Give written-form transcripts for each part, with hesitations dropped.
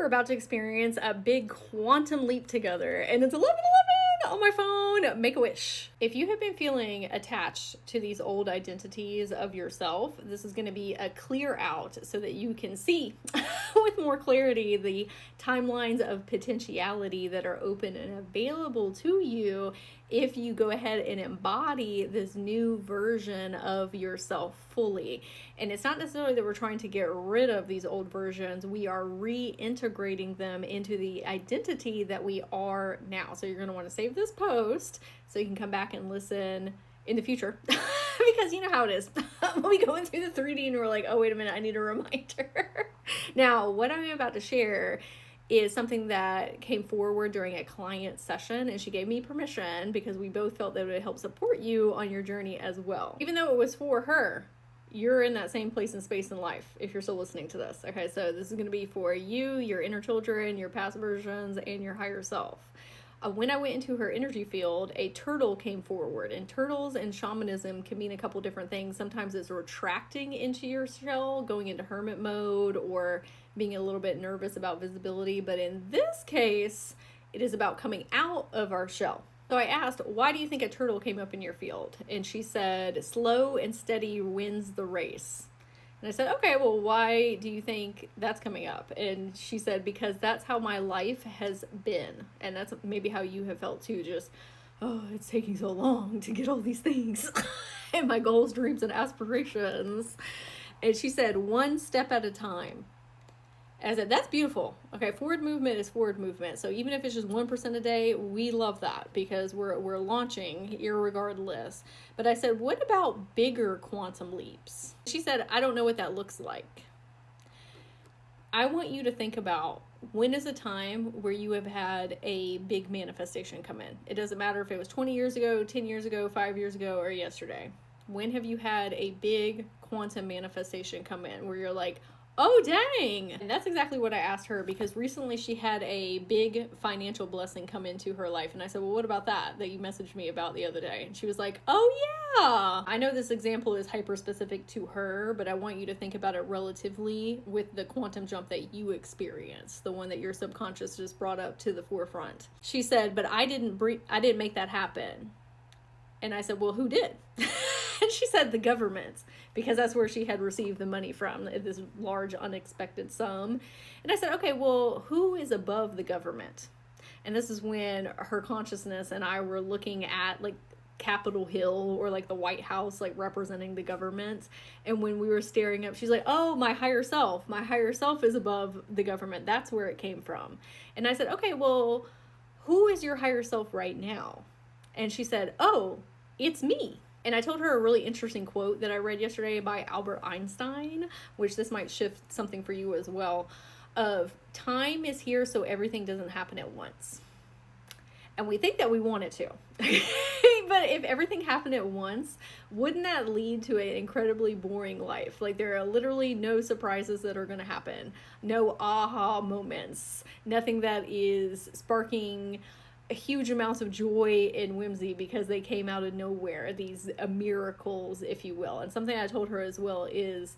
are about to experience a big quantum leap together, and it's 11:11 on my phone. Make a wish. If you have been feeling attached to these old identities of yourself, this is going to be a clear out so that you can see with more clarity the timelines of potentiality that are open and available to you if you go ahead and embody this new version of yourself fully. And it's not necessarily that we're trying to get rid of these old versions. We are reintegrating them into the identity that we are now. So you're going to want to save this post so you can come back and listen in the future because you know how it is. We going through the 3D and we're like, oh, wait a minute, I need a reminder. Now, what I'm about to share is something that came forward during a client session, and she gave me permission because we both felt that it would help support you on your journey as well. Even though it was for her, you're in that same place and space in life if you're still listening to this. Okay, so this is going to be for you, your inner children, your past versions, and your higher self. When I went into her energy field, a turtle came forward, and turtles and shamanism can mean a couple different things. Sometimes it's retracting into your shell, going into hermit mode, or being a little bit nervous about visibility. But in this case, it is about coming out of our shell. So I asked, why do you think a turtle came up in your field? And she said, slow and steady wins the race. And I said, okay, well, why do you think that's coming up? And she said, because that's how my life has been. And that's maybe how you have felt too. Just, oh, it's taking so long to get all these things and my goals, dreams, and aspirations. And she said, one step at a time. And I said, that's beautiful. Okay, forward movement is forward movement. So even if it's just 1% a day, we love that because we're launching irregardless. But I said, what about bigger quantum leaps? She said, I don't know what that looks like. I want you to think about, when is a time where you have had a big manifestation come in? It doesn't matter if it was 20 years ago, 10 years ago, 5 years ago, or yesterday. When have you had a big quantum manifestation come in where you're like, oh, dang. And that's exactly what I asked her, because recently she had a big financial blessing come into her life. And I said, well, what about that you messaged me about the other day? And she was like, oh, yeah. I know this example is hyper specific to her, but I want you to think about it relatively with the quantum jump that you experienced, the one that your subconscious just brought up to the forefront. She said, but I didn't make that happen. And I said, well, who did? And she said the government, because that's where she had received the money from, this large unexpected sum. And I said, okay, well, who is above the government? And this is when her consciousness and I were looking at like Capitol Hill or like the White House, like representing the government. And when we were staring up, she's like, oh, my higher self is above the government. That's where it came from. And I said, okay, well, who is your higher self right now? And she said, oh, it's me. And I told her a really interesting quote that I read yesterday by Albert Einstein, which this might shift something for you as well, of time is here so everything doesn't happen at once. And we think that we want it to. But if everything happened at once, wouldn't that lead to an incredibly boring life? Like there are literally no surprises that are going to happen, no aha moments, nothing that is sparking huge amounts of joy and whimsy because they came out of nowhere, these miracles, if you will. And something I told her as well is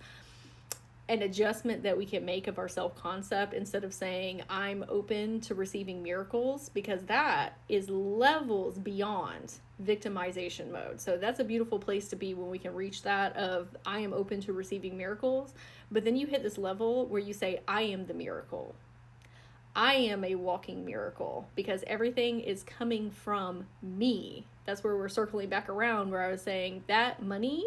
an adjustment that we can make of our self-concept instead of saying I'm open to receiving miracles, because that is levels beyond victimization mode. So that's a beautiful place to be when we can reach that of I am open to receiving miracles. But then you hit this level where you say I am the miracle. I am a walking miracle because everything is coming from me. That's where we're circling back around where I was saying that money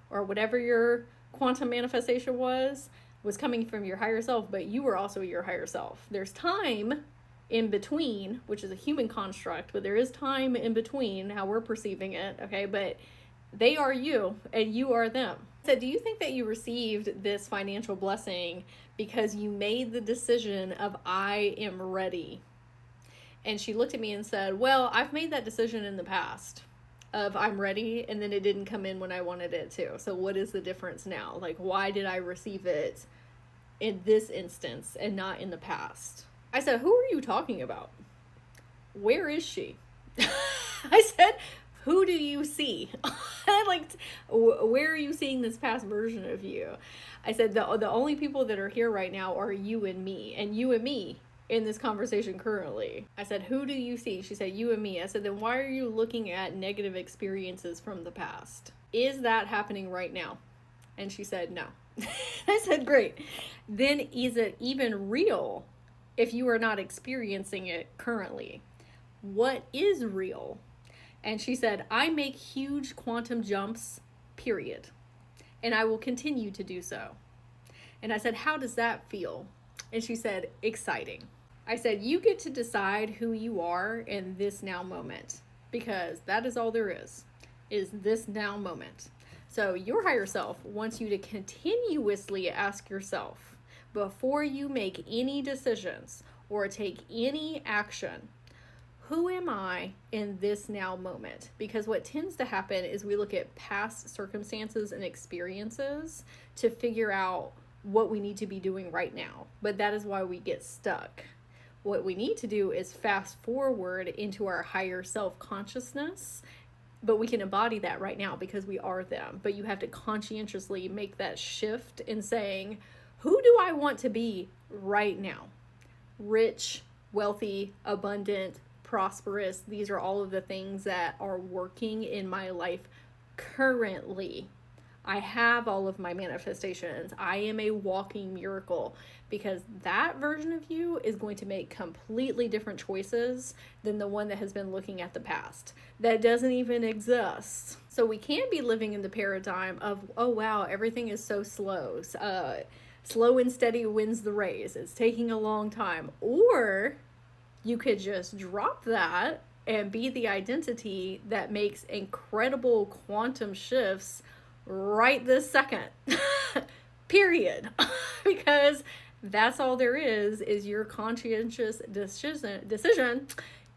or whatever your quantum manifestation was coming from your higher self, but you were also your higher self. There's time in between, which is a human construct, but there is time in between how we're perceiving it, okay? But they are you and you are them. So do you think that you received this financial blessing because you made the decision of I am ready? And she looked at me and said, well, I've made that decision in the past of I'm ready, and then it didn't come in when I wanted it to. So what is the difference now? Like, why did I receive it in this instance and not in the past? I said, who are you talking about? Where is she? I said, who do you see? Like, where are you seeing this past version of you? I said, the only people that are here right now are you and me, and you and me in this conversation currently. I said, who do you see? She said, you and me. I said, then why are you looking at negative experiences from the past? Is that happening right now? And she said, no. I said, great. Then is it even real if you are not experiencing it currently? What is real? And she said, I make huge quantum jumps, period. And I will continue to do so. And I said, how does that feel? And she said, exciting. I said, you get to decide who you are in this now moment, because that is all there is this now moment. So your higher self wants you to continuously ask yourself, before you make any decisions or take any action, who am I in this now moment? Because what tends to happen is we look at past circumstances and experiences to figure out what we need to be doing right now. But that is why we get stuck. What we need to do is fast forward into our higher self-consciousness, but we can embody that right now because we are them. But you have to conscientiously make that shift in saying, who do I want to be right now? Rich, wealthy, abundant, prosperous. These are all of the things that are working in my life currently. I have all of my manifestations. I am a walking miracle, because that version of you is going to make completely different choices than the one that has been looking at the past. That doesn't even exist. So we can't be living in the paradigm of, oh wow, everything is so slow. Slow and steady wins the race. It's taking a long time. Or you could just drop that and be the identity that makes incredible quantum shifts right this second. Period. Because that's all there is your conscientious decision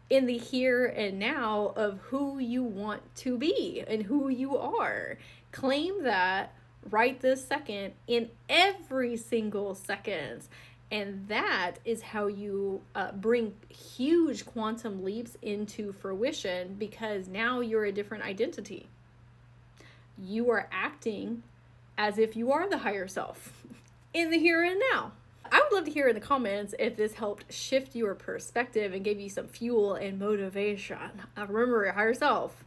in the here and now of who you want to be and who you are. Claim that right this second in every single second. And that is how you bring huge quantum leaps into fruition, because now you're a different identity. You are acting as if you are the higher self in the here and now. I would love to hear in the comments if this helped shift your perspective and gave you some fuel and motivation. Remember your higher self.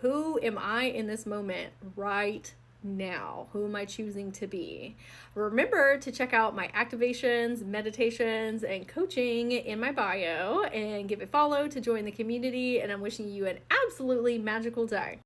Who am I in this moment right now? Who am I choosing to be? Remember to check out my activations, meditations, and coaching in my bio, and give a follow to join the community. And I'm wishing you an absolutely magical day.